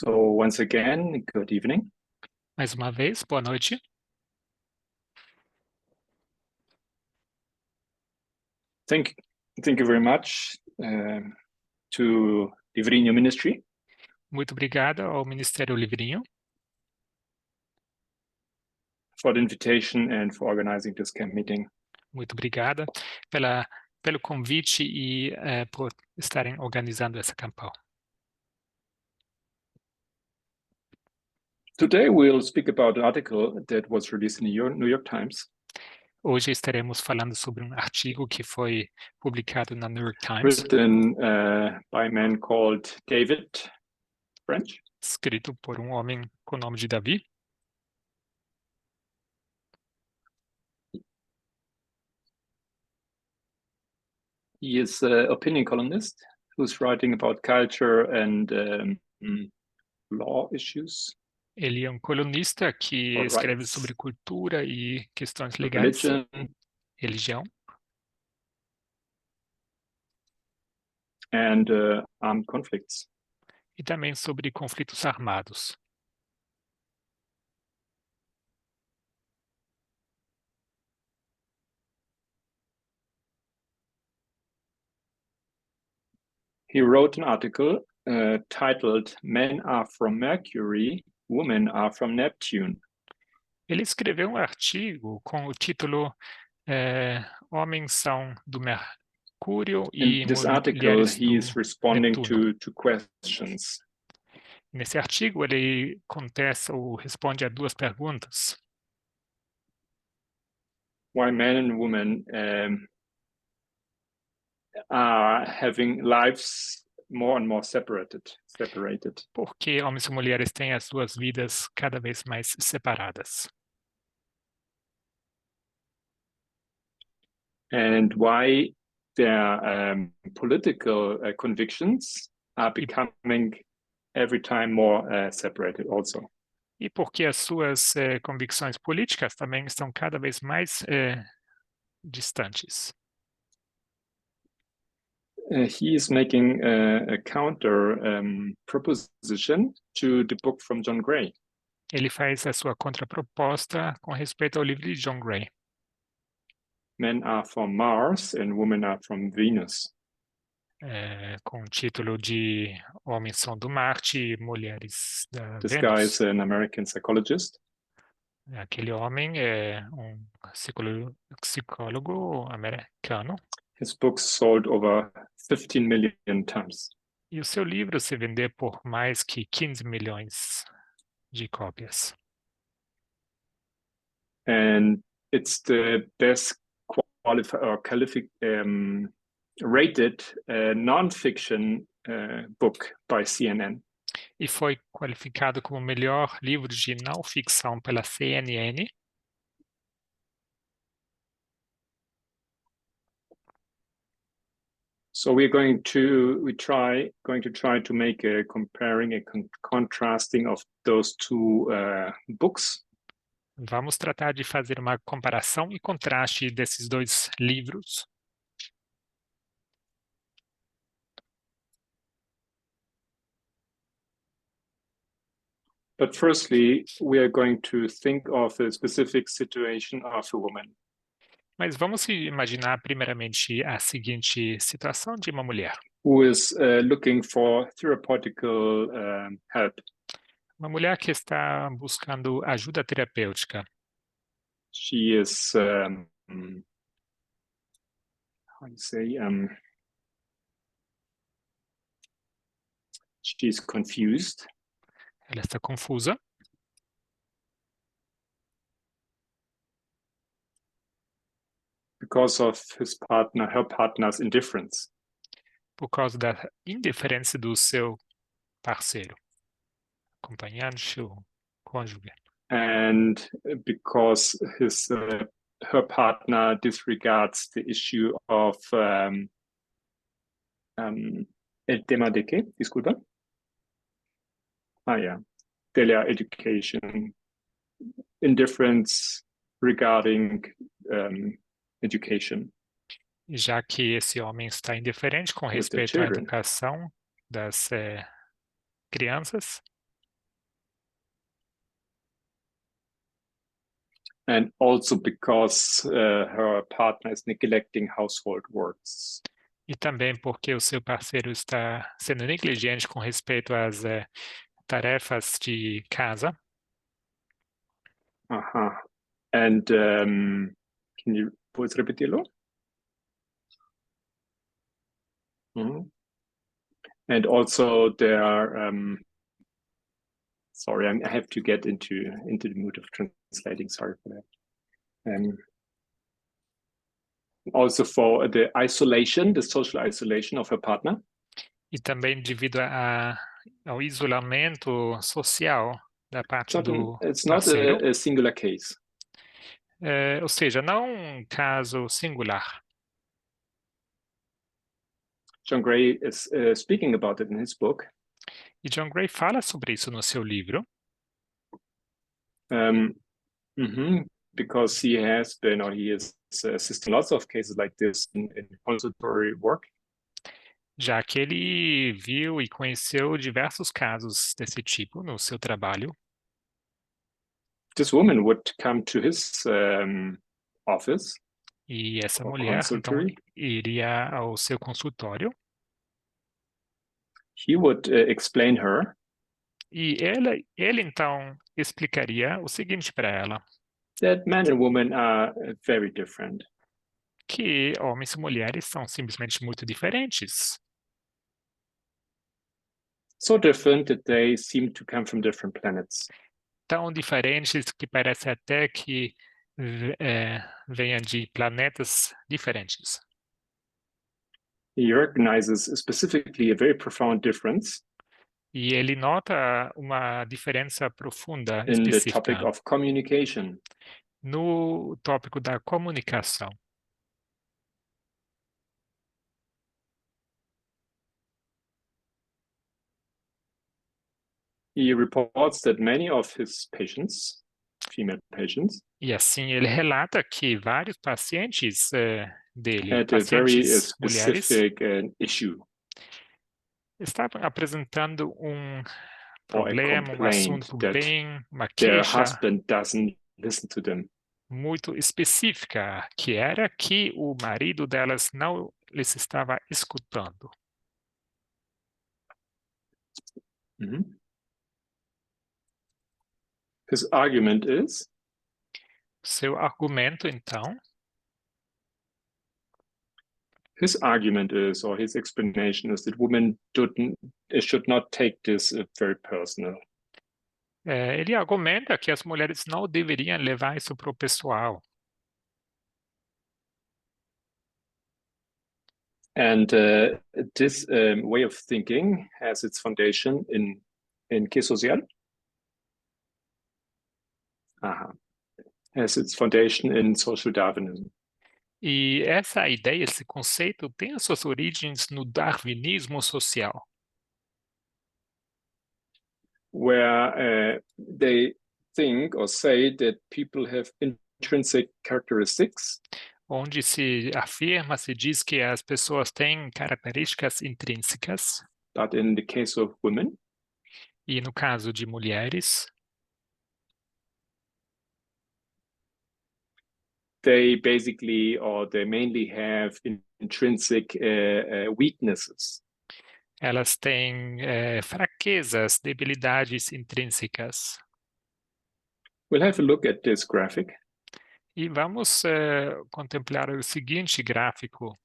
So once again, good evening. Mais uma vez, boa noite. Thank you very much to Livrinho Ministry Muito obrigada ao Ministério Livrinho for the invitation and for organizing this camp meeting. muito obrigada pelo convite e por estarem organizando essa Campal. Today we'll speak about an article that was released in the New York Times. Hoje estaremos falando sobre um artigo que foi publicado na New York Times, Written by a man called David French. escrito por um homem com o nome de Davi. He is an opinion columnist who's writing about culture and law issues. Ele é um colunista que Or escreve rights. sobre cultura e questões legais, Religion, religião and armed conflicts. e também sobre conflitos armados. He wrote an article titled Men Are From Mercury, Women Are From Neptune. Ele escreveu um artigo com o título Homens são do Mercúrio e In this article, Mulheres he is do responding Netuno. to questions. Nesse artigo, ele contesta ou responde a duas perguntas. Why men and women are having lives more and more separated. Por que homens e mulheres têm as suas vidas cada vez mais separadas? And why their political convictions are becoming every time more separated also. E por que as suas convicções políticas também estão cada vez mais distantes? He is making a counter proposition to the book from John Gray. Ele faz a sua contraproposta com respeito ao livro de John Gray. Men are from Mars and women are from Venus. Com o título de Homens são do Marte e Mulheres da This guy Vênus. is an American psychologist. Aquele homem é um psicólogo americano. His books sold over 15 million times. E o seu livro se vendeu por mais que 15 milhões de cópias. And it's the best rated non-fiction book by CNN. E foi qualificado como o melhor livro de não ficção pela CNN. So we're going to try to make a comparing and contrasting of those two books. Vamos tratar de fazer uma comparação e contraste desses dois livros. But firstly, we are going to think of a specific situation of a woman. Mas vamos imaginar primeiramente a seguinte situação de uma mulher. Who is looking for therapeutical help. Uma mulher que está buscando ajuda terapêutica. She is, how do you say, she's confused. Ela está confusa. Because of her partner's indifference. Por causa da indiferença do seu parceiro, acompanhante ou cônjuge. And because her partner disregards the issue of el tema de qué? Disculpa. De la education. Indifference regarding education. Já que esse homem está indiferente com respeito à educação das crianças. And also because her partner is neglecting household works. E também porque o seu parceiro está sendo negligente com respeito às tarefas de casa. Uh-huh. And puedes repetirlo? Mhm. And also there are, sorry, I have to get into the mood of translating. Sorry for that. Also for the isolation, the social isolation of her partner. E também devido ao isolamento social da parte do It's not parceiro. a singular case. Ou seja, não um caso singular. John Gray is speaking about it in his book. E John Gray fala sobre isso no seu livro. Because he has been, or he is assisting lots of cases like this in consultory work. Já que ele viu e conheceu diversos casos desse tipo no seu trabalho. This woman would come to his office. E essa or mulher, então, consultory. iria ao seu consultório. He would explain her. E ele então explicaria o seguinte para ela: that men and women are very different. que homens e mulheres são simplesmente muito diferentes. So different that they seem to come from different planets. Tão diferentes que parece até que venham de planetas diferentes. He recognizes specifically a very profound difference E ele nota uma diferença profunda, in the topic específica, of communication. no tópico da comunicação. He reports that many of his patients, female patients, E assim ele relata que vários pacientes dele, had a very pacientes mulheres, specific issue estavam apresentando um or a problema, um complaint assunto that bem, uma their queixa husband doesn't listen to them. muito específica, que era que o marido delas não lhes estava escutando. Mhm. His argument is Seu argumento, então, or his explanation is that women should not take this very personal. ele argumenta que as mulheres não deveriam levar isso para o pessoal. And this way of thinking has its foundation in que social? Has its foundation in social Darwinism. E essa ideia, esse conceito, tem as suas origens no darwinismo social, where they think or say that people have intrinsic characteristics onde se afirma, se diz que as pessoas têm características intrínsecas, but in the case of women, e no caso de mulheres, they basically or they mainly have intrinsic weaknesses. elas têm fraquezas, debilidades intrínsecas. We'll have a look at this graphic. E vamos contemplar o seguinte gráfico.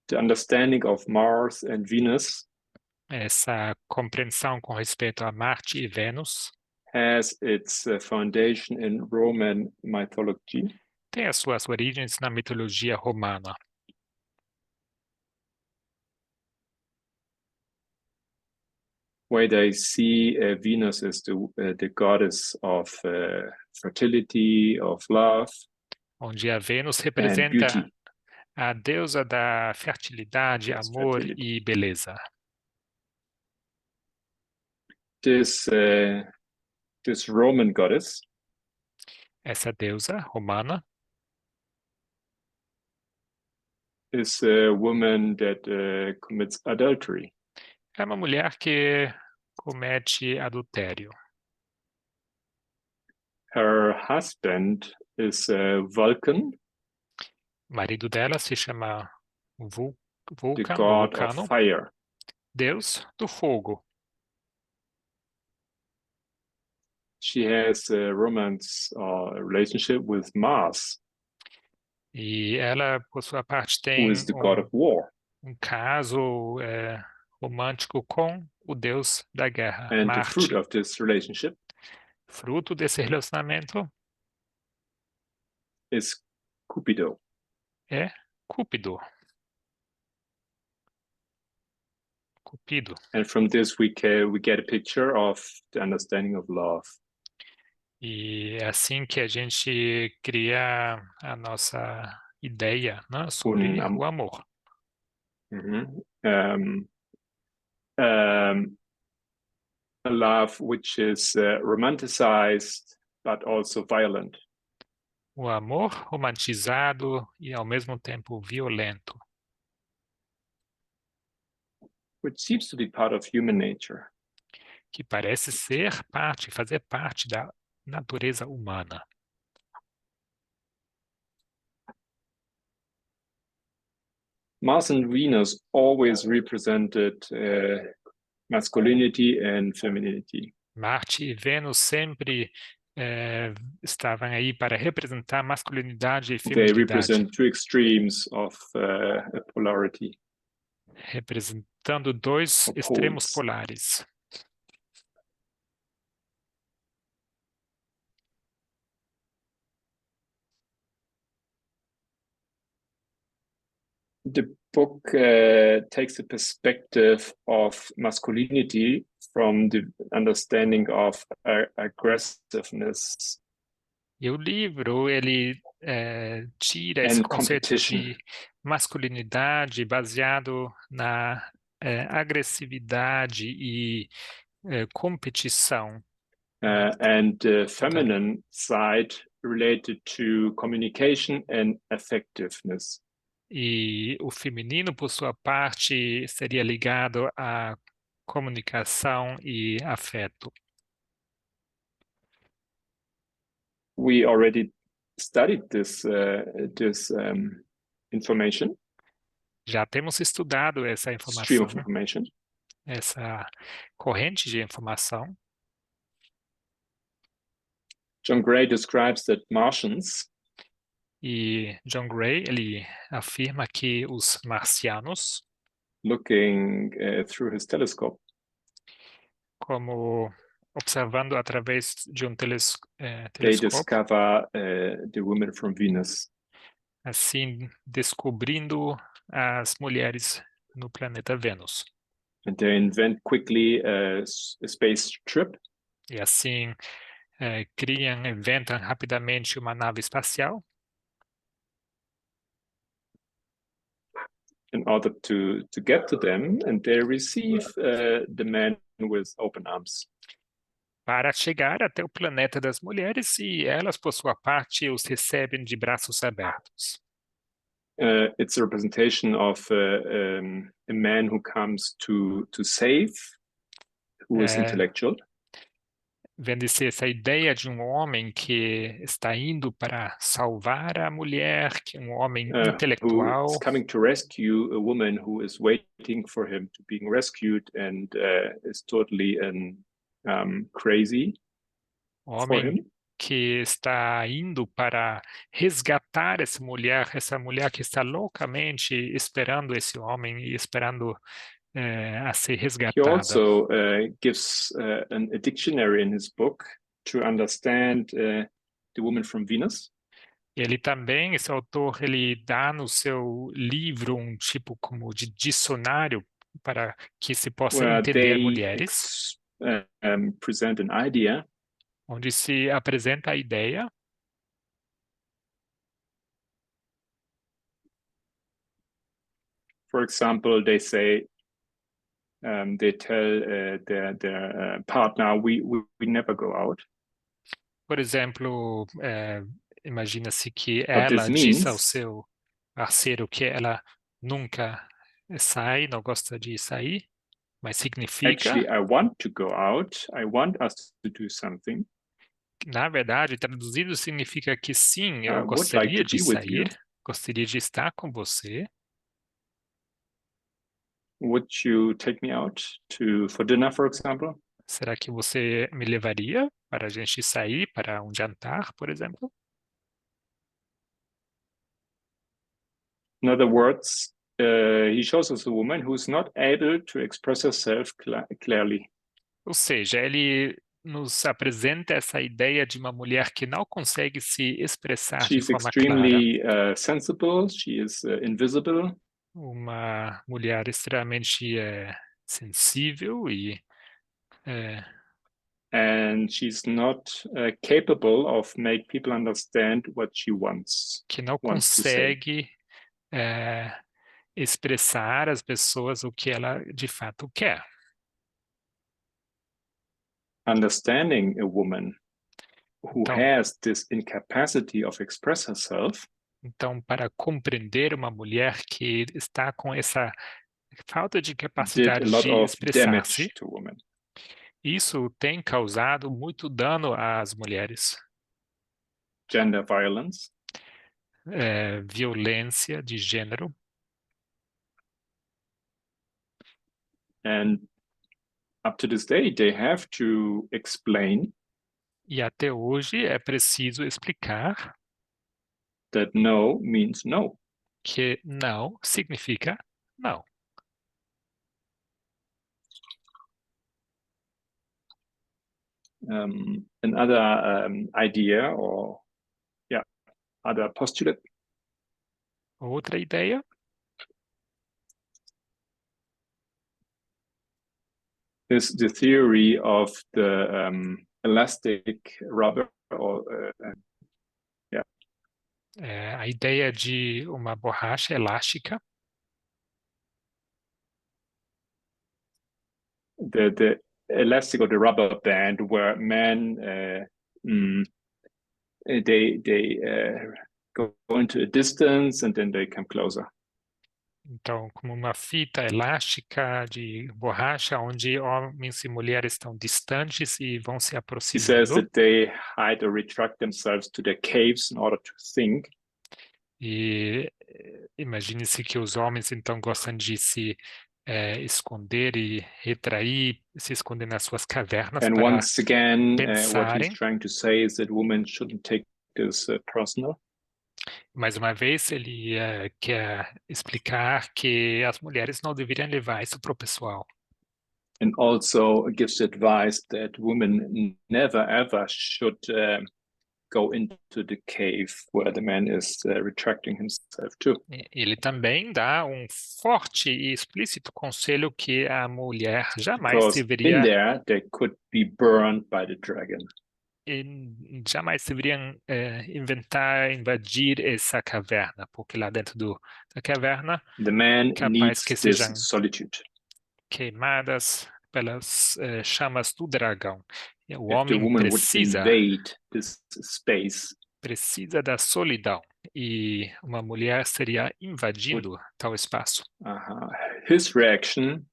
The understanding of Mars and Venus Essa compreensão com respeito a Marte e Vênus has its foundation in Roman mythology. tem as suas origens na mitologia romana, where they see Venus as the goddess of fertility, of love, onde a Vênus and representa beauty. a deusa da fertilidade, Yes, amor fertility. e beleza. This This Roman goddess Essa deusa romana is a woman that commits adultery. é uma mulher que comete adultério. Her husband is Vulcan, O marido dela se chama the Vulcan, ou god of Vulcano, fire. deus do fogo. She has a romance relationship with Mars, E ela, por sua parte, who tem is the god of war. caso romântico com o deus da guerra, And the fruit Marte. of this relationship Fruto desse relacionamento is Cupido. é Cúpido. Cupido. And from this we get a picture of the understanding of love. E é assim que a gente cria a nossa ideia, né, sobre o amor. A love which is romanticized but also violent. O amor romantizado e ao mesmo tempo violento. Which seems to be part of human nature. Que parece fazer parte da natureza humana. Mars and Venus always represented masculinity and femininity. Marte e Vênus sempre estavam aí para representar masculinidade e They feminilidade. represent two extremes of a polarity. Representando dois extremos polares. The book takes the perspective of masculinity from the understanding of aggressiveness. E o livro, ele tira esse conceito de masculinidade baseado na agressividade e competição. And the feminine side related to communication and effectiveness. E o feminino, por sua parte, seria ligado à comunicação e afeto. We already studied this information. Já temos estudado essa Stream informação, of information. essa corrente de informação. John Gray describes that Martians E John Gray, ele afirma que os marcianos, looking through his telescope, como observando através de um they telescópio, discover the women from Venus. assim descobrindo as mulheres no planeta Vênus. And they invent quickly a space trip. E assim inventam rapidamente uma nave espacial. In order to get to them, and they receive the men with open arms. Para chegar até o planeta das mulheres, e elas, por sua parte, os recebem de braços abertos. It's a representation of a man who comes to save, who is intellectual. Vende-se essa ideia de um homem que está indo para salvar a mulher, que é um homem intelectual. Who is coming to rescue a woman who is waiting for him to being rescued and is totally crazy for him. Que está indo para resgatar essa mulher que está loucamente esperando esse homem e esperando a ser resgatada. He also gives a dictionary in his book to understand the woman from Venus. Ele também, esse autor, ele dá no seu livro um tipo como de dicionário para que se possa entender mulheres. Present an idea. Onde se apresenta a ideia. For example, they say, they tell their partner, we never go out. Por exemplo, imagina-se que What this ela diz ao means, seu parceiro que ela nunca sai, não gosta de sair, mas significa, actually, I want to go out. I want us to do something. na verdade, traduzido significa que sim, I eu would like gostaria to de be with sair, you. gostaria de estar com você. Would you take me out for dinner, for example? Será que você me levaria para a gente sair para um jantar, por exemplo? In other words, he shows us a woman who's not able to express herself clearly. Ou seja, ele nos apresenta essa ideia de uma mulher que não consegue se expressar de She's forma clara, extremely sensible. She is invisible, uma mulher extremamente sensível e é, and she's not capable of make people understand what she que não wants to say. consegue é, expressar às pessoas o que ela de fato quer. Understanding a woman who Então, has this incapacity of express herself então, para compreender uma mulher que está com essa falta de did a capacidade lot de of expressar-se, damage to women. isso tem causado muito dano às mulheres. Gender violence, Violência de gênero, and up to this day, they have to explain e até hoje é preciso explicar that no means no. que não significa não. Another idea or yeah, other postulate Outra ideia is the theory of the elastic rubber or yeah, é a ideia de uma borracha elástica, the elastic or the rubber band where men they go into a distance and then they come closer. então como uma fita elástica de borracha onde homens e mulheres estão distantes e vão se He says aproximando. that they hide or retract themselves to their caves in order to think. E imagine-se que os homens então gostam de se esconder e retrair, se esconder nas suas cavernas And para once again, what he's pensarem. trying to say is that women shouldn't take this personal. Mais uma vez, ele quer explicar que as mulheres não deveriam levar isso para o pessoal. And also gives advice that women never ever should go into the cave where the man is retracting himself to. Ele também dá um forte e explícito conselho que a mulher jamais Because in deveria there, they could be burned by the dragon. jamais deveriam inventar, invadir essa caverna, porque lá dentro da caverna, The man capaz que needs this sejam solitude. queimadas pelas chamas do dragão. E o If the homem woman would invade this space, precisa da solidão e uma mulher seria would invadindo tal espaço. his reaction,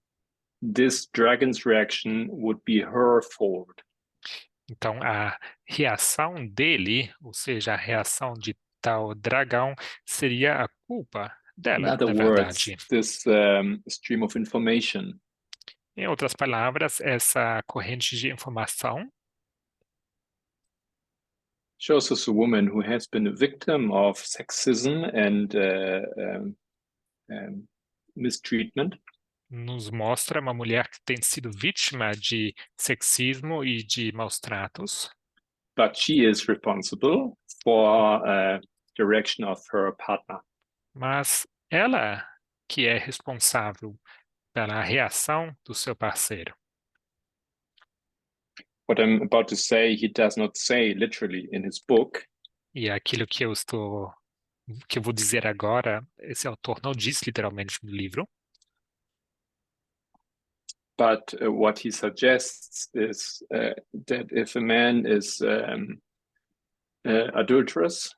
this dragon's reaction, would be her fault. Então, a reação dele, ou seja, a reação de tal dragão, seria a culpa In dela, other na words, verdade. this stream of information Em outras palavras, essa corrente de informação shows us a woman who has been a victim of sexism and mistreatment, nos mostra uma mulher que tem sido vítima de sexismo e de maus tratos, but she is responsible for direction of her partner. mas ela que é responsável pela reação do seu parceiro. What I'm about to say, he does not say literally in his book, E aquilo que eu vou dizer agora, esse autor não diz literalmente no livro, but what he suggests is that if a man is adulterous.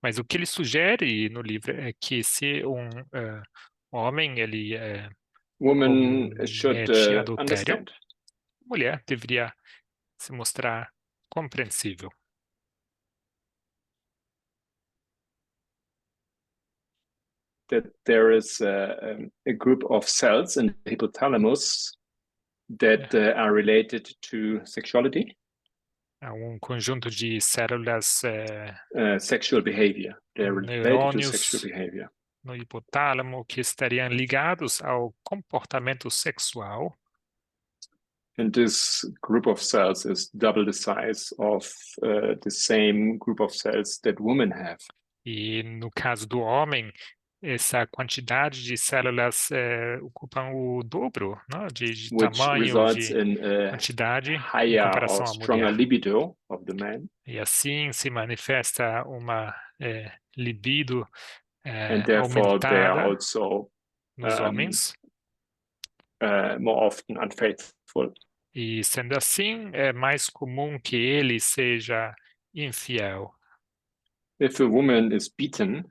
Mas o que ele sugere no livro é que se um homem ele Women should comete adultério, understand a mulher deveria se mostrar compreensível. that there is a group of cells in the hypothalamus that are related to sexuality. Há um conjunto de células Sexual behavior. They're related to sexual neurônios behavior. no hipotálamo que estariam ligados ao comportamento sexual. And this group of cells is double the size of the same group of cells that women have. E no caso do homem, essa quantidade de células ocupam o dobro, né, de Which tamanho, results de in a quantidade em higher comparação or à stronger mulher. libido of the man. E assim se manifesta uma libido And therefore they are aumentada also nos homens. more often unfaithful. E sendo assim, é mais comum que ele seja infiel. If a woman is beaten,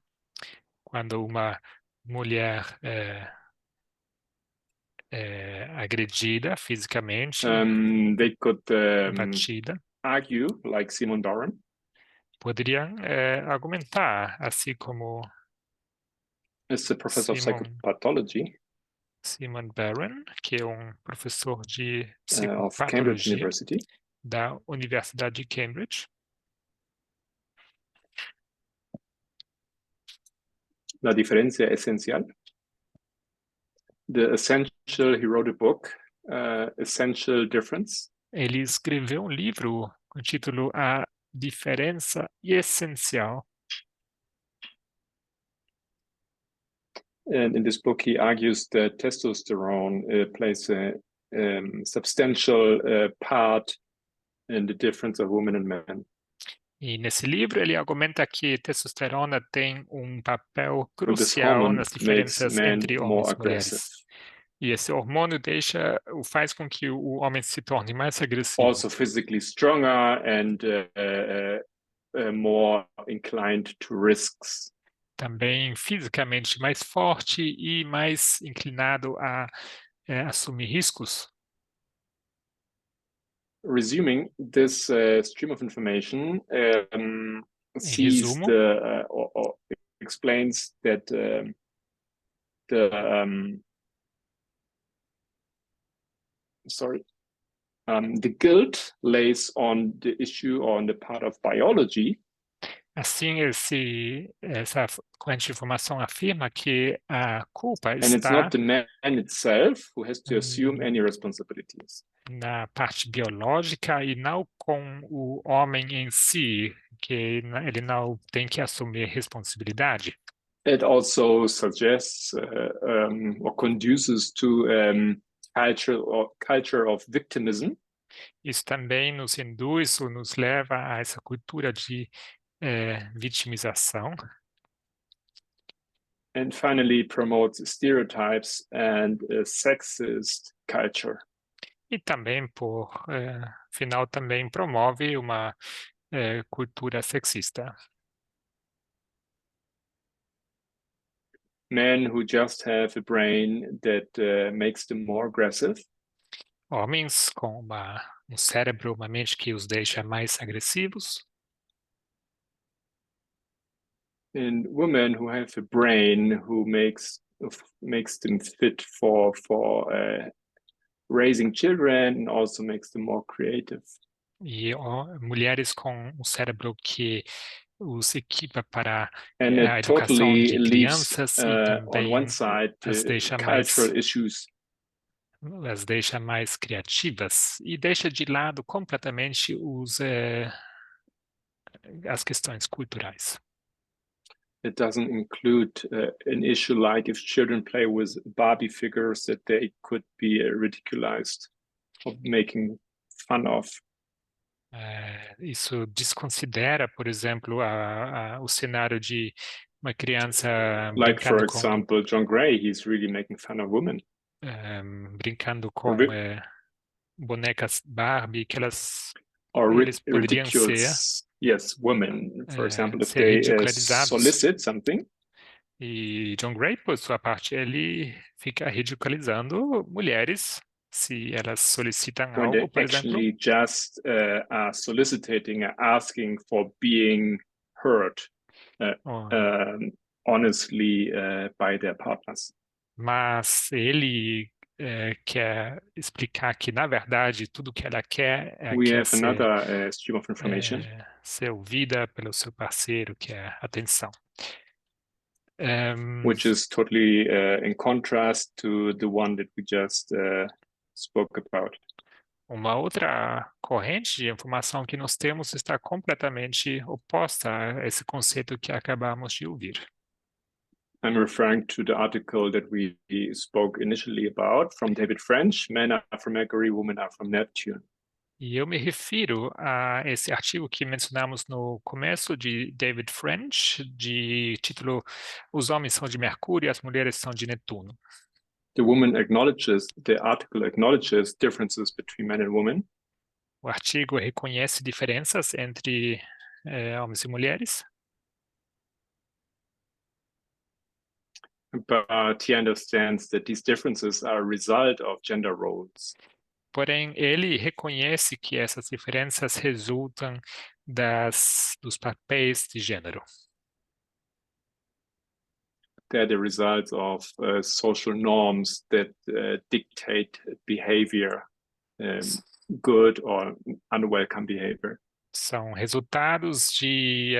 Quando uma mulher é agredida fisicamente, they could batida, argue, like Simon Doran, poderiam argumentar, assim como is a professor of Simon psychopathology Barron, que é um professor de of Cambridge psicopatologia University. da Universidade de Cambridge. La diferencia esencial. The essential, he wrote a book, Essential Difference. Ele escreveu um livro com o título A Diferença Essencial. And in this book, he argues that testosterone plays a substantial part in the difference of women and men. E nesse livro ele argumenta que testosterona tem um papel And this crucial hormone nas makes diferenças men entre homens more e aggressive. mulheres. E esse hormônio faz com que o homem se torne mais agressivo. Also physically stronger and more inclined to risks. Também fisicamente mais forte e mais inclinado a assumir riscos. Resuming, this stream of information Em resumo, or explains that the guilt lays on the issue or on the part of biology. assim essa corrente de informação afirma que a culpa And it's está not the man itself who has to assume any responsibilities. na parte biológica e não com o homem em si, que ele não tem que assumir responsabilidade. It also suggests or conduces to culture of victimism. Isso também nos induz ou nos leva a essa cultura de vitimização. And finally promotes stereotypes and a sexist culture. E também, por final, também promove uma cultura sexista. Men who just have a brain that makes them more aggressive. Homens com um cérebro, uma mente que os deixa mais agressivos. And women who have a brain who makes them fit for raising children and also makes them more creative. E mulheres com um cérebro que os equipa para And a it educação totally de leaves crianças e on também one side as deixa cultural issues. as deixa mais criativas e deixa de lado completamente as questões culturais. It doesn't include an issue like if children play with Barbie figures that they could be ridiculized or making fun of. Isso desconsidera, por exemplo, o cenário de uma criança Like, for brincando example, John Gray, he's really making fun of women. brincando com bonecas Barbie, que eles poderiam ser Yes, women, for example, if ser they ridicularizados. solicit something, E John Gray, por sua parte, ele fica ridicularizando mulheres se elas solicitam when they algo, por exemplo, actually just are soliciting, are asking for being heard ó, honestly by their partners. mas ele quer explicar que, na verdade, tudo que ela quer é We quer have another stream of information, ser ouvida pelo seu parceiro, que é atenção. which is totally in contrast to the one that we just spoke about. Uma outra corrente de informação que nós temos está completamente oposta a esse conceito que acabamos de ouvir. I'm referring to the article that we spoke initially about from David French, Men are from Mercury, Women are from Neptune. E eu me refiro a esse artigo que mencionamos no começo de David French, de título Os Homens são de Mercúrio e as Mulheres são de Netuno. The article acknowledges differences between men and women. O artigo reconhece diferenças entre homens e mulheres, but he understands that these differences are a result of gender roles. porém ele reconhece que essas diferenças resultam dos papéis de gênero. They're the results of social norms that dictate behavior, good or unwelcome behavior. São resultados de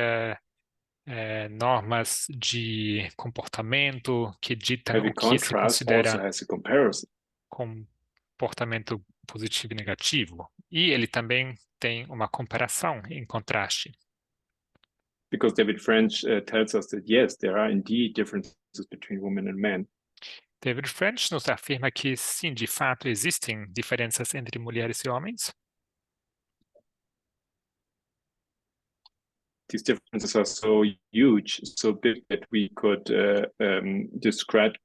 normas de comportamento que ditam Heavy o que se contrast also considera has a comparison. comportamento positivo e negativo. E ele também tem uma comparação em contraste. Because David French tells us that yes, there are indeed differences between women and men. David French nos afirma que sim, de fato existem diferenças entre mulheres e homens. These differences are so huge, so big that we could describe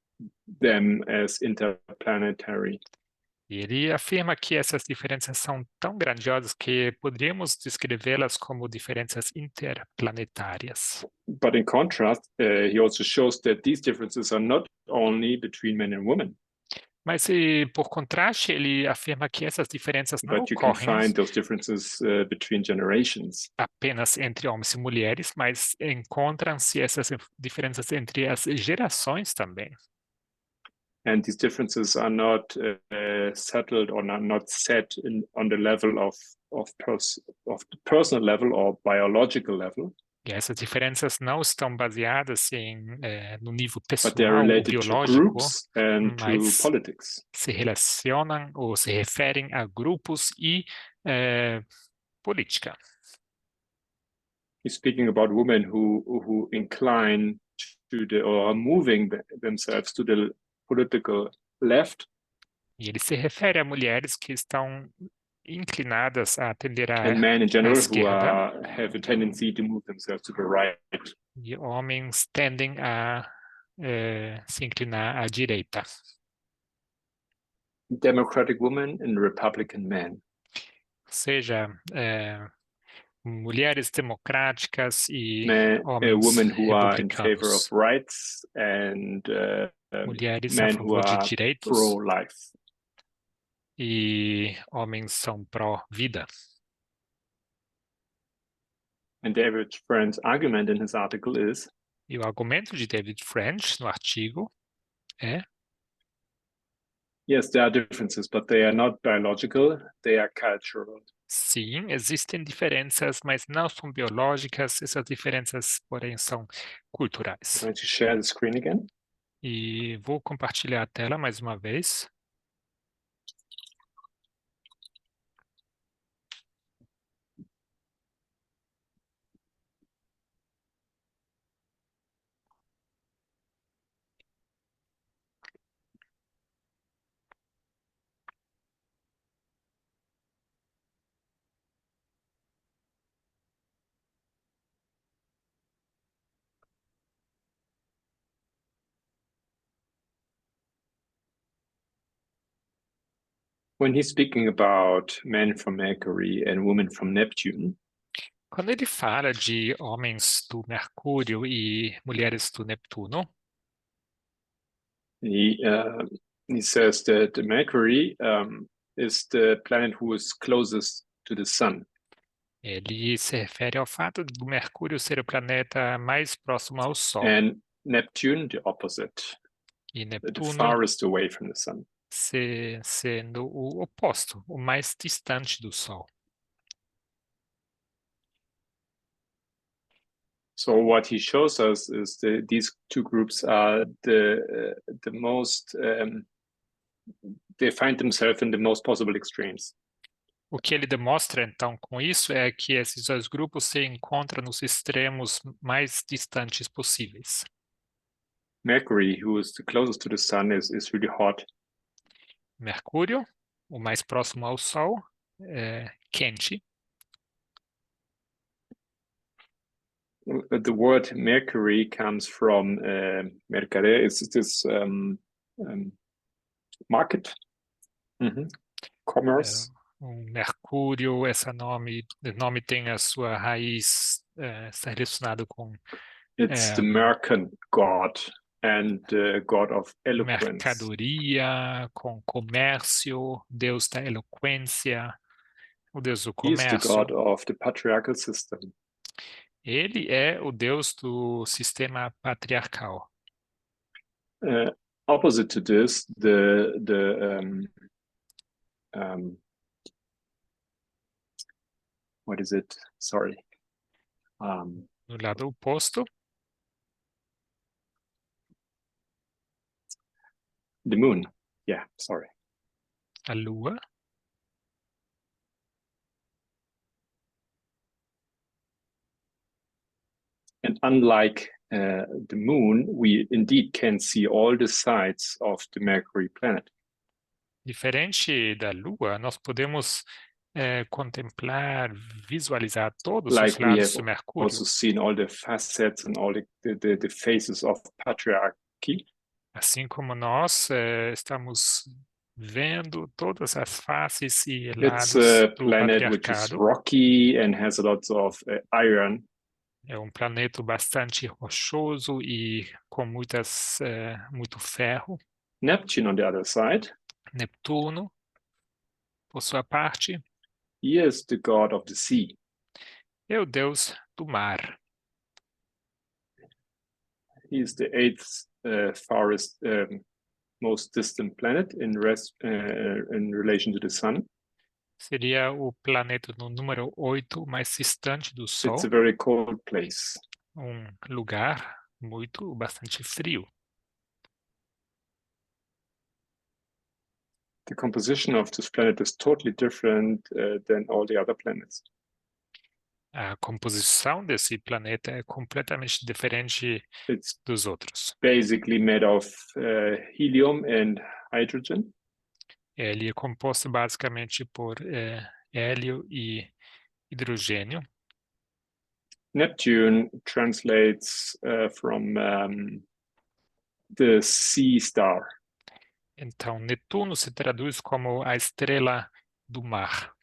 them as interplanetary. E ele afirma que essas diferenças são tão grandiosas que poderíamos descrevê-las como diferenças interplanetárias. But in contrast, he also shows that these differences are not only between men and women. Mas, por contraste, ele afirma que essas diferenças não But you can ocorrem find those differences between generations. apenas entre homens e mulheres, mas encontram-se essas diferenças entre as gerações também. And these differences are not settled or not set on the level of the personal level or biological level. E essas diferenças não estão baseadas no nível But they are pessoal ou related to biológico, groups and to mas politics. se relacionam ou se referem a grupos e política. He's speaking about women who incline to or are moving themselves to the political left. E ele se refere a mulheres que estão inclinadas a atender à And men in general who esquerda, have a tendency to move themselves to the right. e homens tendem a se inclinar à direita. Democratic women and Republican men. Ou seja, mulheres democráticas e homens women who are in favor of republicanos. rights and Mulheres a men who favor de are direitos pro-life. e homens são pró-vida. And David Friend's argument in his article is E o argumento de David French no artigo é: yes, there are differences, but they are not biological, they are cultural. sim, existem diferenças, mas não são biológicas. Essas diferenças, porém, são culturais. I'm going to share the screen again. E vou compartilhar a tela mais uma vez. When he's speaking about men from Mercury and women from Neptune, Quando ele fala de homens do Mercúrio e mulheres do Netuno, he says that Mercury is the planet who is closest to the sun, ele se refere ao fato do Mercúrio ser o planeta mais próximo ao Sol and Neptune the opposite, e the Netuno farthest away from the sun. sendo o oposto, o mais distante do Sol. So what he shows us is these two groups are the most they find themselves in the most possible extremes. O que ele demonstra, então, com isso é que esses dois grupos se encontram nos extremos mais distantes possíveis. Mercury, who is the closest to the sun, is really hot. Mercúrio, o mais próximo ao Sol, é quente. The word Mercury comes from mercare, it's this market, commerce. O Mercúrio, esse nome tem a sua raiz, está relacionado com It's the mercant god and the god of eloquence. mercadoria, com comércio, deus da eloquência, o deus do He is the comércio. god of the patriarchal system. Ele é o deus do sistema patriarcal. Opposite to this, what is it? Sorry. No lado oposto, The moon. Yeah, sorry. a lua. And unlike the moon, we indeed can see all the sides of the Mercury planet. Diferente da lua, nós podemos contemplar, visualizar todos os Like we lados have do Mercúrio. also seen all the facets and all the faces of patriarchy. Assim como nós estamos vendo todas as faces e It's lados a do planet which is patriarcado. rocky and has a lot of iron. É um planeta bastante rochoso e com muito ferro. Neptune, on the other side, Netuno, por sua parte, he is the god of the sea. é o deus do mar. He is the eighth farthest, most distant planet in relation to the sun. Seria o planeta no número 8 mais distante do Sol. It's a very cold place. Lugar bastante frio. The composition of this planet is totally different than all the other planets. A composição desse planeta é completamente diferente It's dos outros. basically made of helium and hydrogen. Ele é composto basicamente por hélio e hidrogênio. Neptune translates from the sea star. Então, Netuno se traduz como a estrela do mar.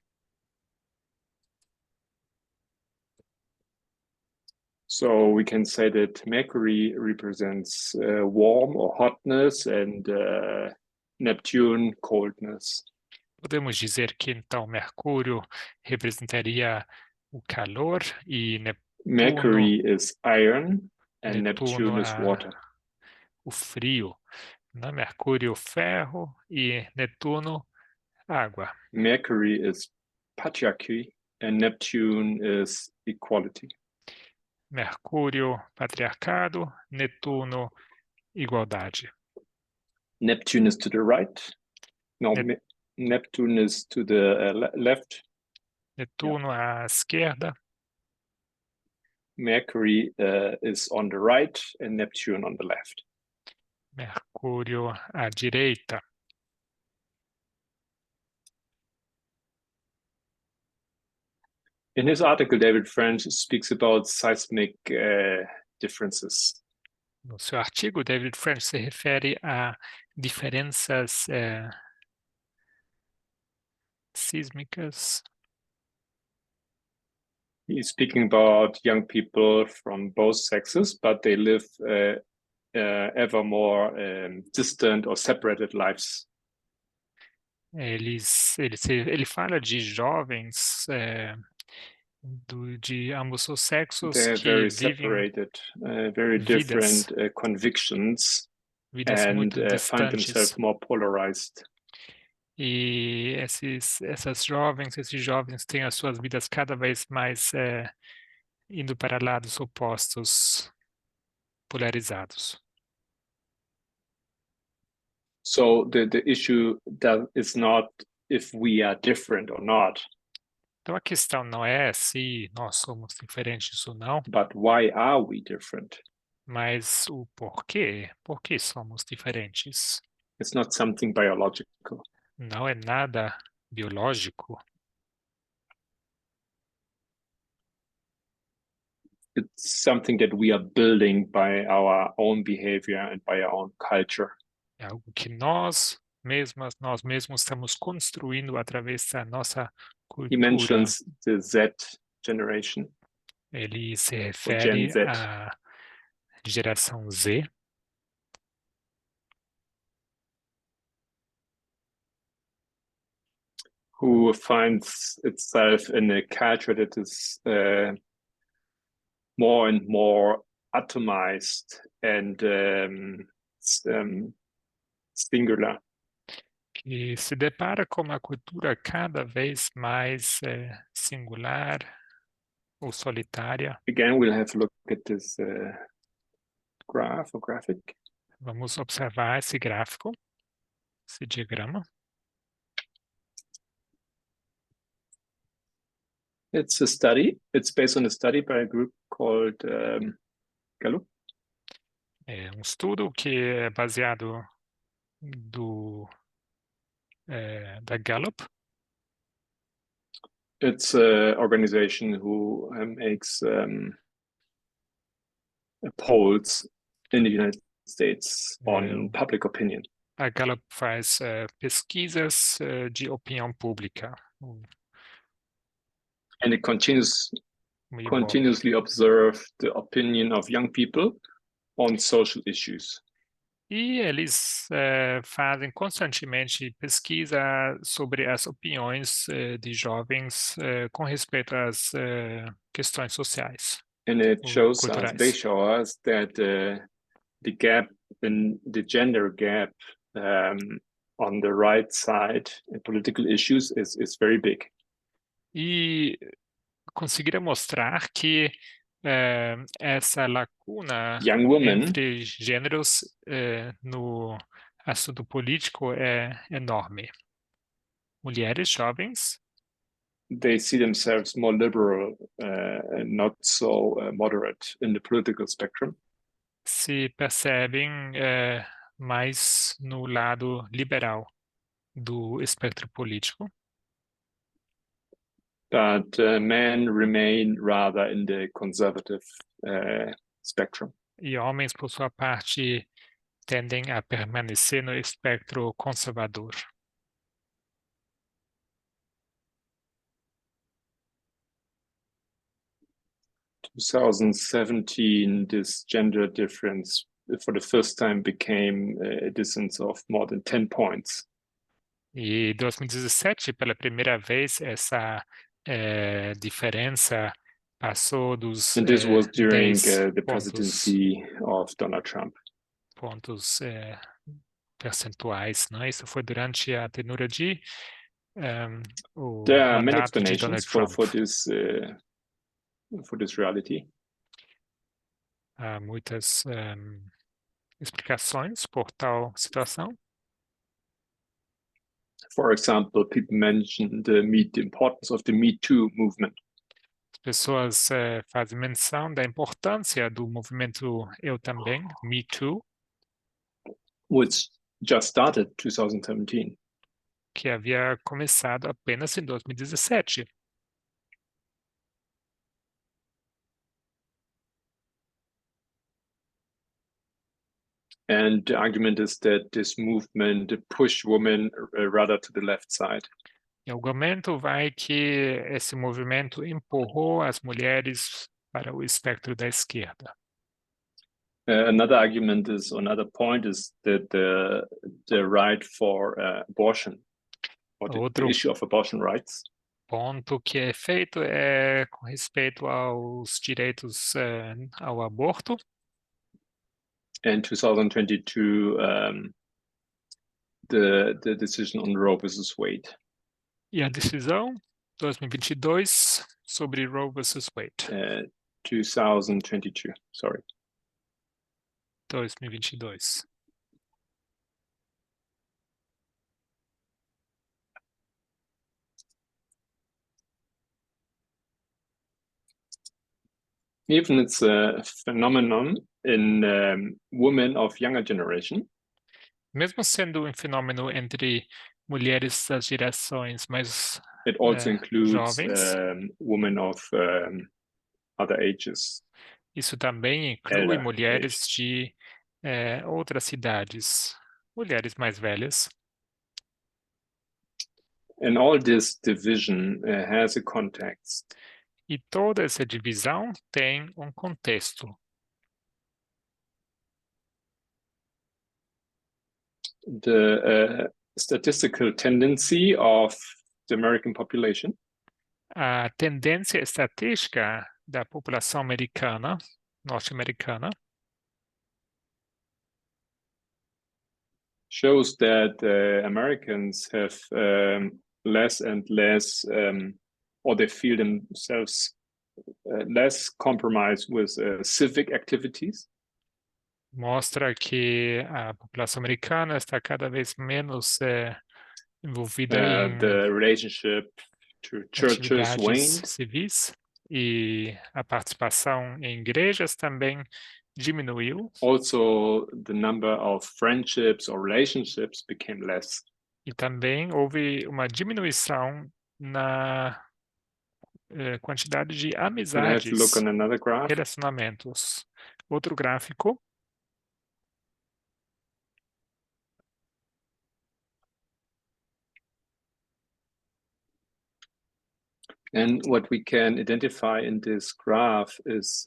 So we can say that Mercury represents warm or hotness and Neptune coldness. Podemos dizer que então Mercúrio representaria o calor e Mercury is iron and Netuno Neptune is water. o frio. Mercúrio, ferro e Netuno, água. Mercury is patriarchy and Neptune is equality. Mercúrio, patriarcado, Netuno, igualdade. Neptune is to the right. No, Neptune is to the left. Netuno à esquerda. Mercury is on the right and Neptune on the left. Mercúrio à direita. In his article, David French speaks about seismic differences. No seu artigo, David French se refere a diferenças sísmicas. He's speaking about young people from both sexes, but they live ever more distant or separated lives. Ele fala de jovens de ambos os sexos They're que very vivem separated, very vidas, different convictions, vidas and muito find themselves distantes. more polarized. E esses jovens têm as suas vidas cada vez mais indo para lados opostos, polarizados. So the issue that is not if we are different or not, Então a questão não é se nós somos diferentes ou não, but why are we different? mas o porquê. Por que somos diferentes? It's not something biological. Não é nada biológico. It's something that we are building by our own behavior and by our own culture. É algo que nós mesmos estamos construindo através da nossa He cultura. mentions the Z generation Ele se or Gen refere Z, à geração Z, who finds itself in a culture that is more and more atomized and singular. que se depara com uma cultura cada vez mais singular ou solitária. Again, we'll have a look at this graph or graphic. Vamos observar esse gráfico, esse diagrama. It's a study. It's based on a study by a group called Gallup. É um estudo que é baseado da Gallup. It's an organization who makes polls in the United States on public opinion. A Gallup faz pesquisas de opinião pública. And it continuously observe the opinion of young people on social issues. E eles fazem constantemente pesquisa sobre as opiniões de jovens com respeito às questões sociais And it ou shows us, culturais. they show us that the gap in the gender gap on the right side in political issues is very big. E conseguiram mostrar que essa lacuna Young women, entre gêneros no assunto político é enorme. Mulheres jovens they see themselves more liberal and not so moderate in the political spectrum. se percebem mais no lado liberal do espectro político. But men remain rather in the conservative spectrum. E homens, por sua parte, tendem a permanecer no espectro conservador. In 2017, this gender difference for the first time became a distance of more than 10 points. E em 2017, pela primeira vez, essa diferença passou dos And this was during 10 the presidency of Donald Trump. pontos percentuais, não? Isso foi durante a tenura de o There are many mandato de Donald explanations Trump. for this reality. Há muitas explicações por tal situação. For example, people mention the importance of the Me Too movement. As pessoas fazem menção da importância do movimento Eu Também, Me Too, which just started 2017. que havia começado apenas em 2017. And the argument is that this movement pushed women rather to the left side. E o argumento vai que esse movimento empurrou as mulheres para o espectro da esquerda. Another argument is, another point is that the right for abortion, or the Outro issue of abortion rights, ponto que é feito é com respeito aos direitos ao aborto. in 2022, the decision on Roe versus Wade. E a decisão 2022 sobre Roe versus Wade. 2022, sorry. 2022. Even it's a phenomenon in women of younger generation. Mesmo sendo um fenômeno entre mulheres das gerações mais It also includes jovens, women of other ages. isso também inclui Elder mulheres age. de outras cidades, mulheres mais velhas. And all this division has a context. E toda essa divisão tem um contexto. The statistical tendency of the American population A tendência estatística da população americana, norte-americana, shows that Americans have less and less, or they feel themselves less compromised with civic activities. mostra que a população americana está cada vez menos envolvida em The relationship to churches atividades waned. civis e a participação em igrejas também diminuiu. Also, the number of friendships or relationships became less. E também houve uma diminuição na quantidade de Can I have a amizades, look on another graph? relacionamentos. Outro gráfico. And what we can identify in this graph is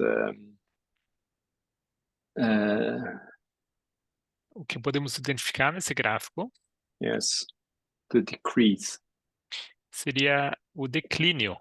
O que podemos identificar nesse gráfico yes, the decrease. seria o declínio.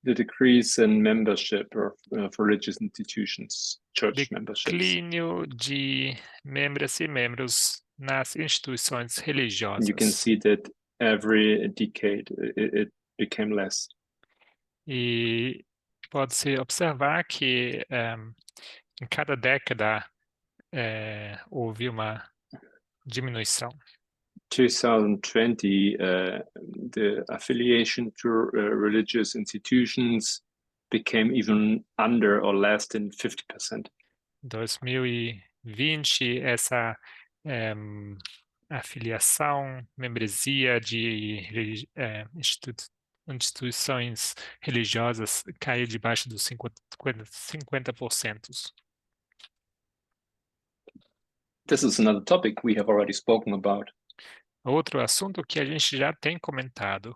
The decrease in membership of religious institutions, church memberships. Declínio de membros e membros nas instituições You can religiosas. see that every decade it became less. E pode-se observar que em cada década houve uma diminuição. 2020, the affiliation to religious institutions became even under or less than 50%. 2020, essa afiliação, membresia de instituições religiosas caiu debaixo dos 50%. This is another topic we have already spoken about. Outro assunto que a gente já tem comentado,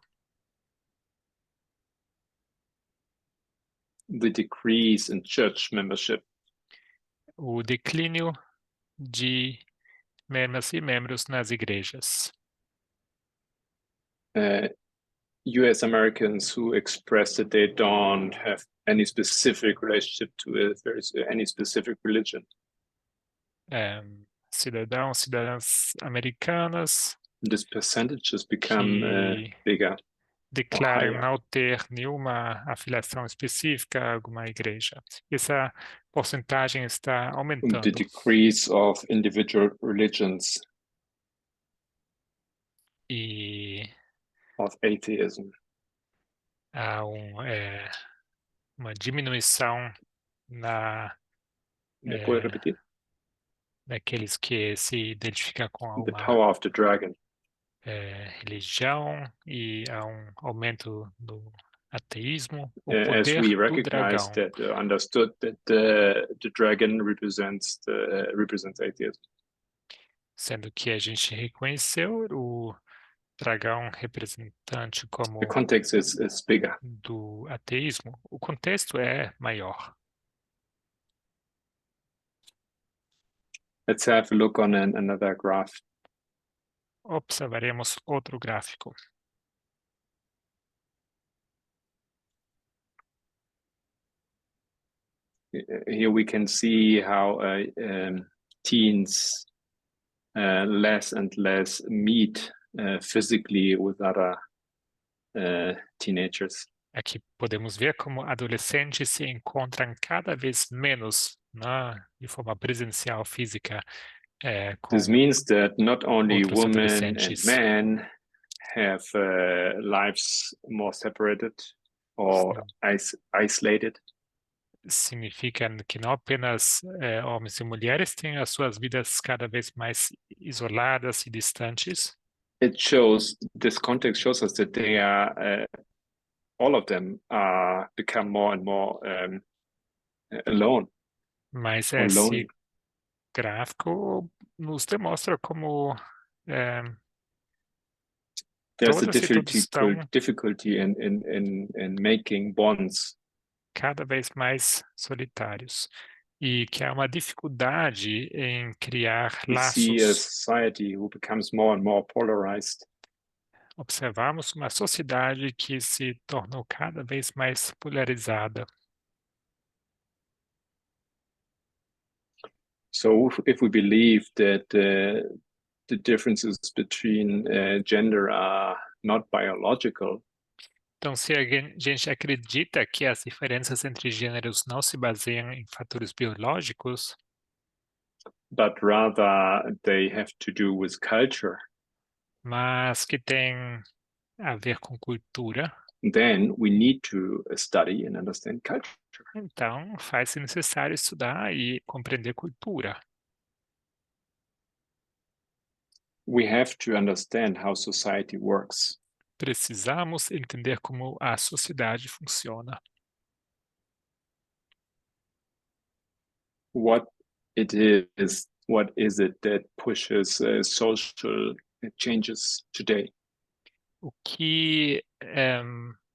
the decrease in church membership. o declínio de membros e membros nas igrejas. US Americans who express that they don't have any specific relationship to any specific religion. Cidadãs americanas This percentage has become que bigger. declaram higher. não ter nenhuma afiliação específica a alguma igreja. Essa porcentagem está The aumentando. decrease of individual religions, E of atheism. há uma diminuição ¿Me puede repetir? daqueles que se identificam com The uma power of the dragon. religião e há um aumento do ateísmo, o As poder we do recognize dragão. that, understood that the dragon represents atheism. sendo que a gente reconheceu o dragão representante The como context is bigger. do ateísmo. O contexto é maior. Let's have a look on another graph. Observaremos outro gráfico. Here we can see how teens less and less meet physically with other teenagers. Aqui podemos ver como adolescentes se encontram cada vez menos, né, de forma presencial, física, This com means that not only outros women and adolescentes. men have lives more separated or isolated, Significa que não apenas homens e mulheres têm as suas vidas cada vez mais isoladas e distantes, this context shows us that they are all of them are become more and more alone mas or esse lonely. gráfico nos demonstra como There's a todas e todos estão difficulty in making bonds. cada vez mais solitários e que há uma dificuldade em criar We see a laços. society who becomes more and more polarized. Observamos uma sociedade que se tornou cada vez mais polarizada. So if we believe that the differences between gender are not biological, Então, se a gente acredita que as diferenças entre gêneros não se baseiam em fatores biológicos, but rather they have to do with culture, mas que têm a ver com cultura, then we need to study and understand culture. então faz-se necessário estudar e compreender cultura. We have to understand how society works. Precisamos entender como a sociedade funciona. What what is it that pushes social changes today? O que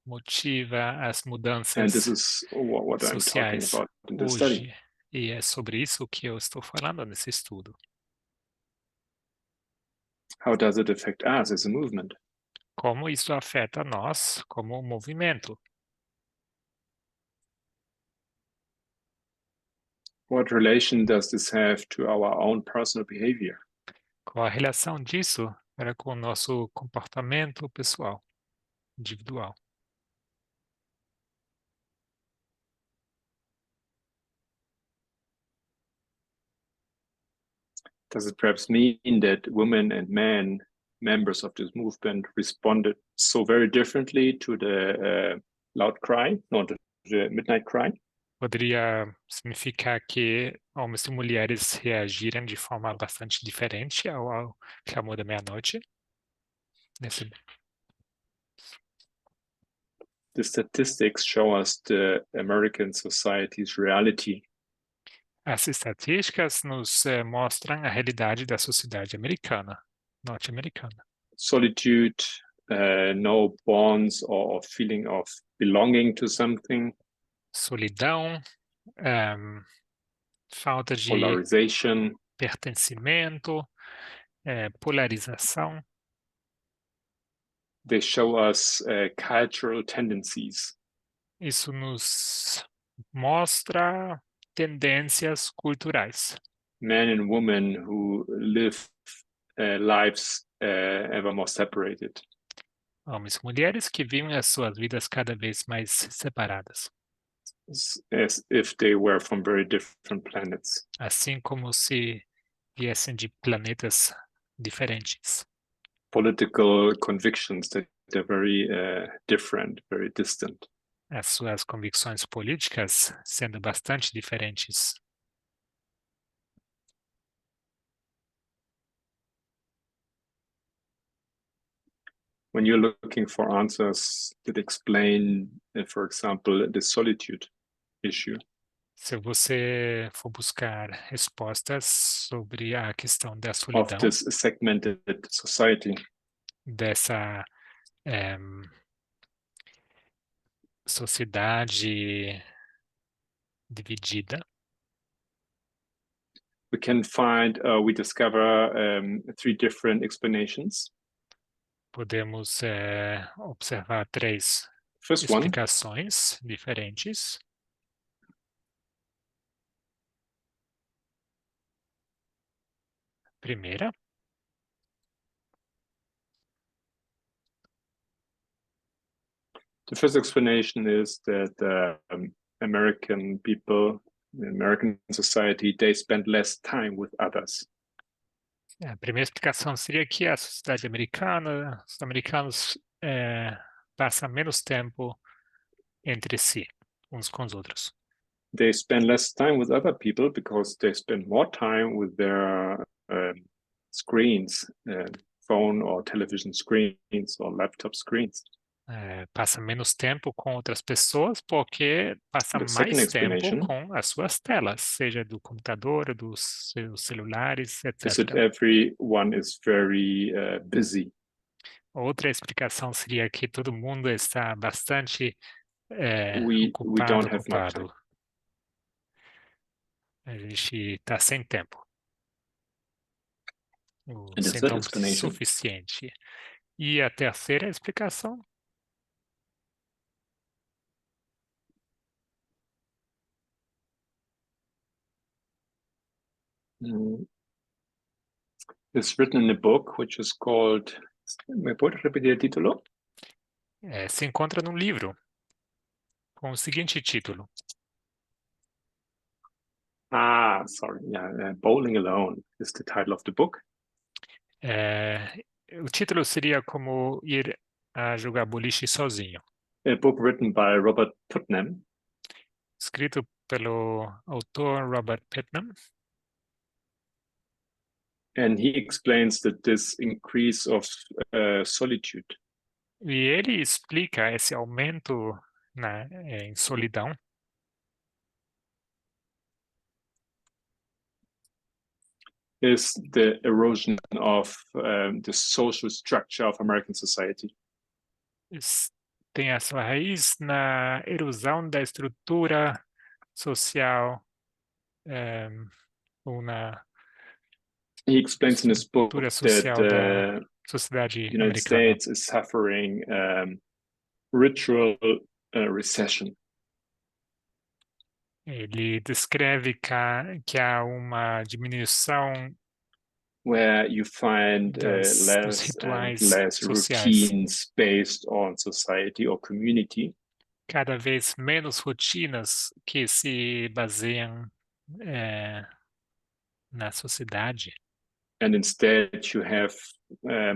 motiva as And this mudanças is what I'm talking sociais about in the study. hoje? E é sobre isso que eu estou falando nesse estudo. How does it affect us as a movement? Como isso afeta nós como movimento? What relation does this have to our own personal behavior? Qual a relação disso para com o nosso comportamento pessoal, individual? Does it perhaps mean that women and men, members of this movement, responded so very differently to the loud cry, not the midnight cry? Poderia significar que homens e mulheres reagiram de forma bastante diferente ao clamor da meia-noite? Nesse The statistics show us the American society's reality. As estatísticas nos mostram a realidade da sociedade americana, norte-americana. Solitude, no bonds or feeling of belonging to something, Solidão, falta de polarization, pertencimento, polarização. they show us cultural tendencies. Isso nos mostra tendências culturais. Men and women who live lives ever more separated. Homens e mulheres que vivem as suas vidas cada vez mais separadas, As if they were from very different planets. assim como se viessem de planetas diferentes. Political convictions that are very different, very distant. As suas convicções políticas sendo bastante diferentes. When you're looking for answers that explain, for example, the solitude issue, Se você for buscar respostas sobre a questão da of solidão, this segmented society. dessa sociedade dividida, We discover three different explanations. podemos observar três First one, explicações diferentes. Primeira, the first explanation is that American people, the American society, they spend less time with others. a primeira explicação seria que a sociedade americana, os americanos passam menos tempo entre si, uns com os outros. They spend less time with other people because they spend more time with their screens, phone or television screens or laptop screens. Passa menos tempo com outras pessoas porque passa The second mais tempo explanation com as suas telas, seja do computador, dos seus celulares, is that etc. everyone is very busy. Outra explicação seria que todo mundo está bastante We don't have much time. ocupado. A gente está sem tempo, ou And the sem third tempo explanation suficiente. E a terceira explicação is written in a book which is called. ¿Me puedes repetir el título? se encontra num livro com o seguinte título: Sorry. Yeah, Bowling Alone is the title of the book. O título seria como ir a jogar boliche sozinho, A book written by Robert Putnam. escrito pelo autor Robert Putnam, And he explains that this increase of solitude e ele explica esse aumento em solidão is the erosion of the social structure of American society. tem a sua raiz na erosão da estrutura social, ou na He explains in his book estrutura that social da the sociedade United americana. States is suffering ritual recession. Ele descreve que há uma diminuição Where you find dos less and rituais less sociais, routines based on society or community. cada vez menos rotinas que se baseiam na sociedade. And instead you have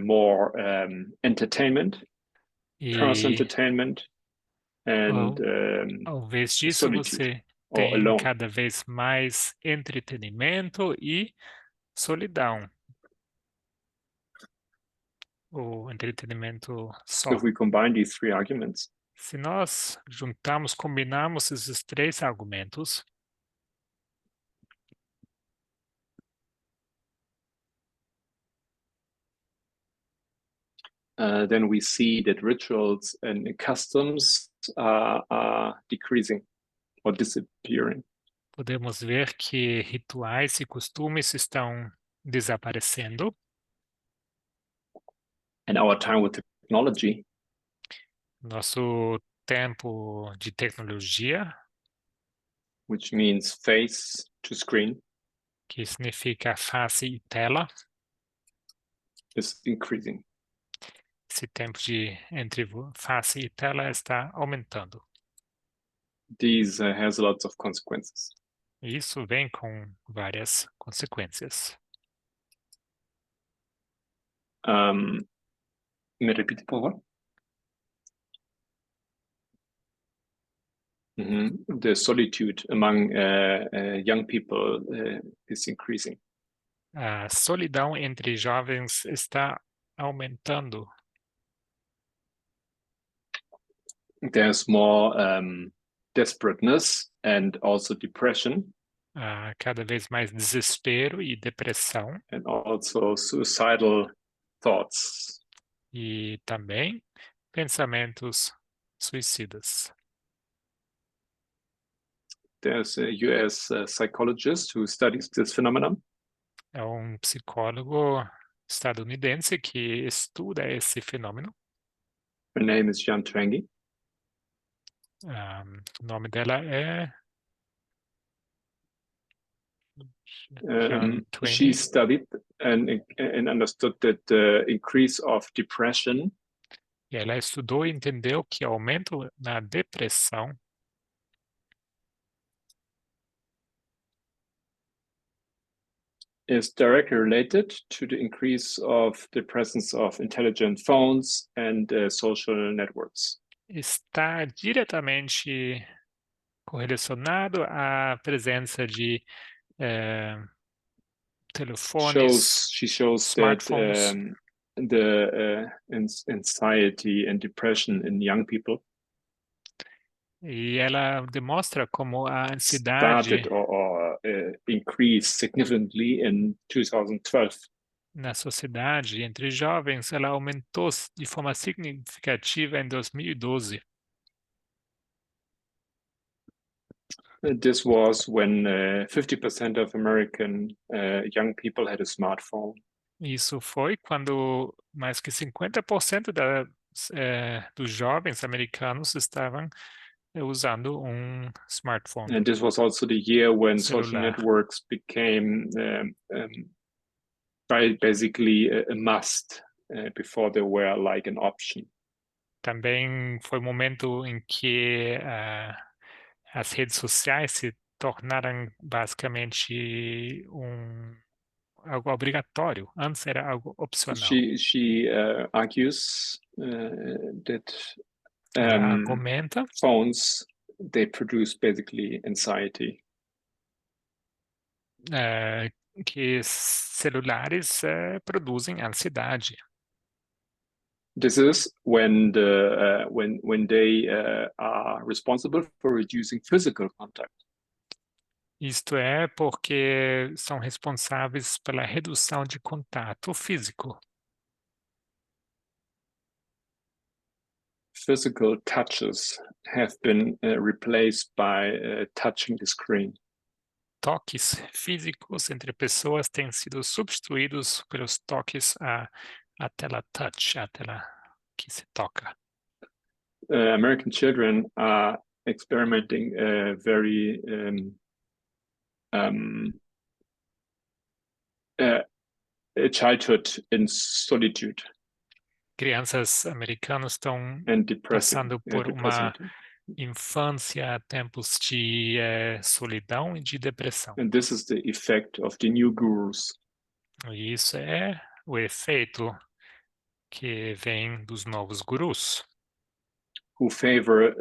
more entertainment, personal E entertainment, and ao invés disso, solitude você or tem alone. cada vez mais entretenimento e solidão, ou entretenimento só. If we combine these three arguments, Se nós juntamos, combinamos esses três argumentos, then we see that rituals and customs are decreasing or disappearing. podemos ver que rituais e costumes estão desaparecendo. And our time with technology, Nosso tempo de tecnologia, which means face to screen, que significa face e tela, is increasing. esse tempo entre face e tela está aumentando. These has lots of consequences. Isso vem com várias consequências. ¿Me repite, por favor? The solitude among young people is increasing. A solidão entre jovens está aumentando. There's more desperateness and also depression, cada vez mais desespero e depressão, and also suicidal thoughts. e também pensamentos suicidas. There's a US psychologist who studies this phenomenon. É um psicólogo estadunidense que estuda esse fenômeno. Her name is Jan Twenge. O nome dela é Jan She Twain. studied and understood that the increase of depression E ela estudou e entendeu que aumento na depressão is directly related to the increase of the presence of intelligent phones and social networks. está diretamente correlacionado à presença de telefones, She shows that smartphones, the anxiety and depression in young people e ela demonstra como a ansiedade started or increased significantly in 2012. na sociedade entre jovens, ela aumentou de forma significativa em 2012. This was when 50% of American young people had a smartphone. Isso foi quando mais que 50% dos jovens americanos estavam usando um smartphone, And this was also the year when social celular. networks became basically a must before they were like an option. Também foi o momento em que as redes sociais se tornaram basicamente algo obrigatório. Antes era algo opcional. She argues that Ela argumenta phones they produce basically anxiety. Que celulares produzem ansiedade. This is when when they are responsible for reducing physical contact. Isto é porque são responsáveis pela redução de contato físico. Physical touches have been replaced by touching the screen. Toques físicos entre pessoas têm sido substituídos pelos toques à tela touch, à tela que se toca. American children are experimenting very a childhood in solitude Crianças americanas estão and depressing, passando por depressing uma too. infância, tempos de solidão e de depressão. And this is the effect of the new gurus. E isso é o efeito que vem dos novos gurus, Who favor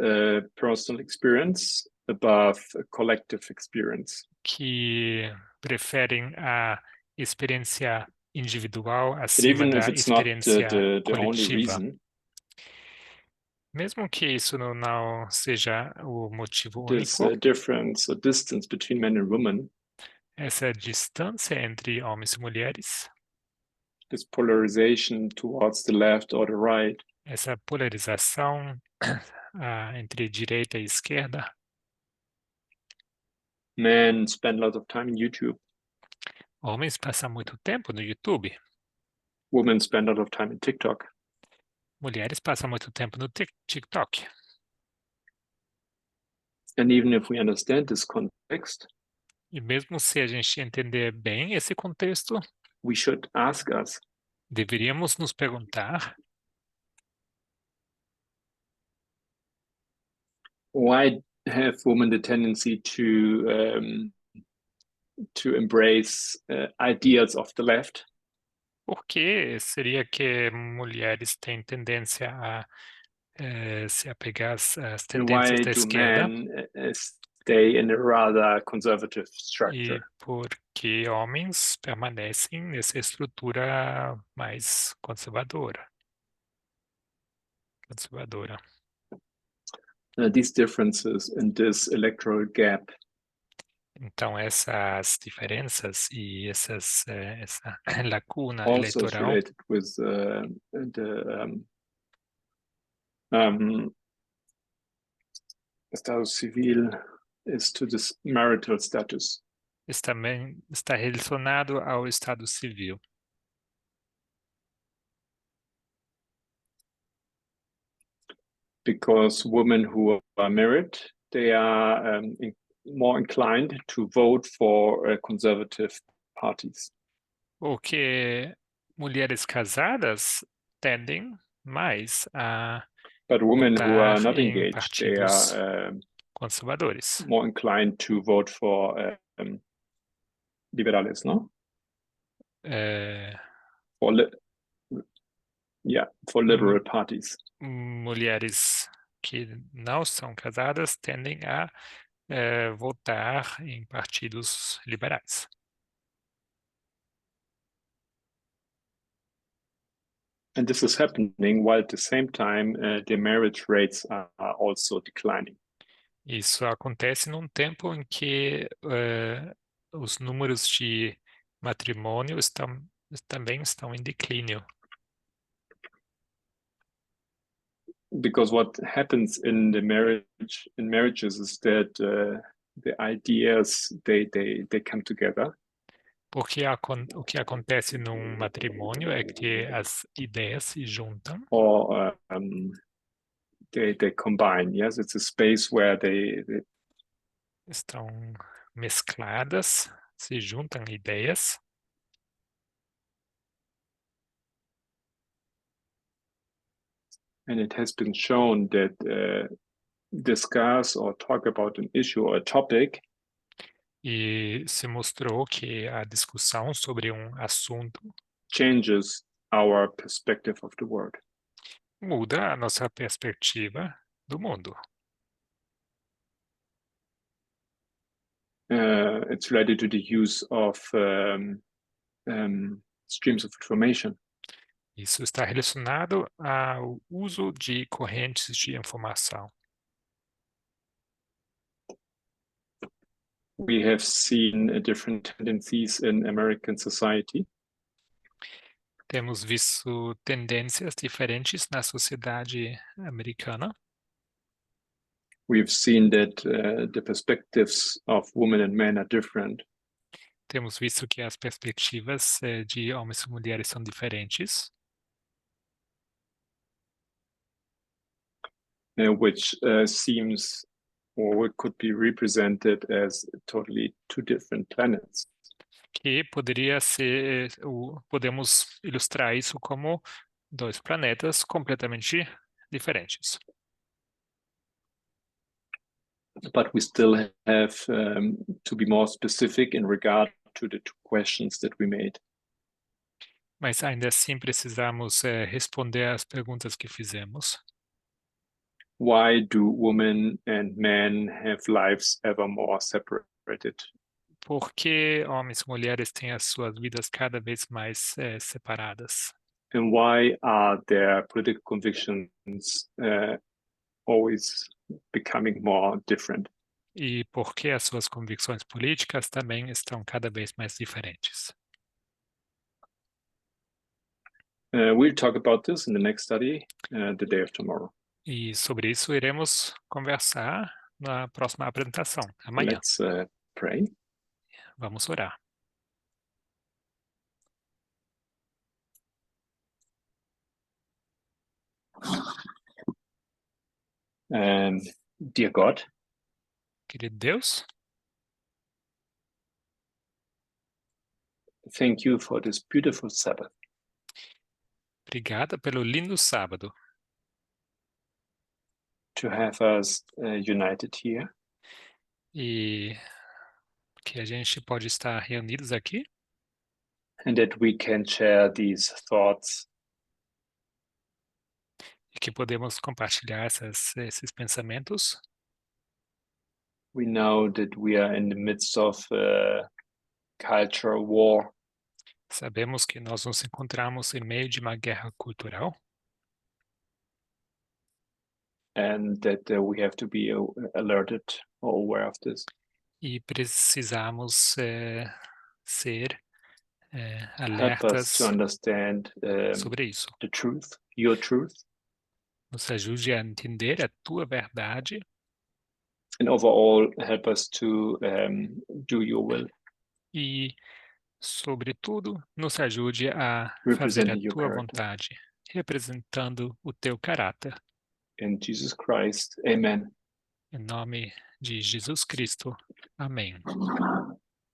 personal experience above a collective experience. que preferem a experiência individual But acima even da if it's not experiência the only coletiva. reason, Mesmo que isso não seja o motivo this único, difference or distance between men and women, essa distância entre homens e mulheres, this polarization towards the left or the right, essa polarização entre direita e esquerda, men spend a lot of time in YouTube, homens passam muito tempo no YouTube, women spend a lot of time in TikTok. mulheres passam muito tempo no TikTok. And even if we understand this context, E mesmo se a gente entender bem esse contexto, we should ask us, deveríamos nos perguntar why have women the tendency to embrace ideas of the left? por que seria que mulheres têm tendência a se apegar às And why tendências da do esquerda men stay in a rather conservative structure? e por que homens permanecem nessa estrutura mais conservadora? these differences in this electoral gap Então, essas diferenças e essa lacuna also is eleitoral related with the um, Estado civil is to this marital status. também está relacionado ao estado civil, Because women who are married, they are more inclined to vote for conservative parties. porque mulheres casadas tendem mais a But women who are votar not em engaged, they partidos are conservadores. more inclined to vote for liberales, no? É, For for liberal parties. mulheres que não são casadas tendem a votar em partidos liberais. And this is happening while at the same time the marriage rates are also declining. Isso acontece num tempo em que os números de matrimônio também estão em declínio. Because what happens in marriages is that the ideas they come together, Porque o que acontece num matrimônio é que as ideias se juntam or they combine. Yes, it's a space where estão mescladas, se juntam ideias, and it has been shown that discuss or talk about an issue or a topic e se mostrou que a discussão sobre um assunto changes our perspective of the world. muda a nossa perspectiva do mundo. It's related to the use of streams of information. Isso está relacionado ao uso de correntes de informação. We have seen different tendencies in American society. Temos visto tendências diferentes na sociedade americana. We've seen that the perspectives of women and men are different. Temos visto que as perspectivas de homens e mulheres são diferentes, which seems or could be represented as totally two different planets. que poderia ser, podemos ilustrar isso como dois planetas completamente diferentes. But we still have to be more specific in regard to the two questions that we made. Mas ainda assim precisamos responder às perguntas que fizemos. Why do women and men have lives ever more separated? Por que homens e mulheres têm as suas vidas cada vez mais separadas? And why are their political convictions always becoming more different? E por que as suas convicções políticas também estão cada vez mais diferentes? We'll talk about this in the next study, the day of tomorrow. E sobre isso iremos conversar na próxima apresentação, amanhã. Let's pray. Vamos orar. Dear God, Querido Deus, thank you for this beautiful Sabbath. obrigada pelo lindo sábado, To have us united here. e que a gente pode estar reunidos aqui And that we can share these thoughts e que podemos compartilhar esses pensamentos. We know that we are in the midst of a cultural war. Sabemos que nós nos encontramos em meio de uma guerra cultural, and that we have to be alerted or aware of this. E precisamos ser Help us to alertas understand sobre isso. the truth, your truth, Nos ajude a entender a tua verdade and overall help us to do your will, e, sobretudo, nos ajude a fazer a representing your tua character. vontade, representando o teu caráter. In Jesus Christ, amen. Em nome de Jesus Cristo. Amém.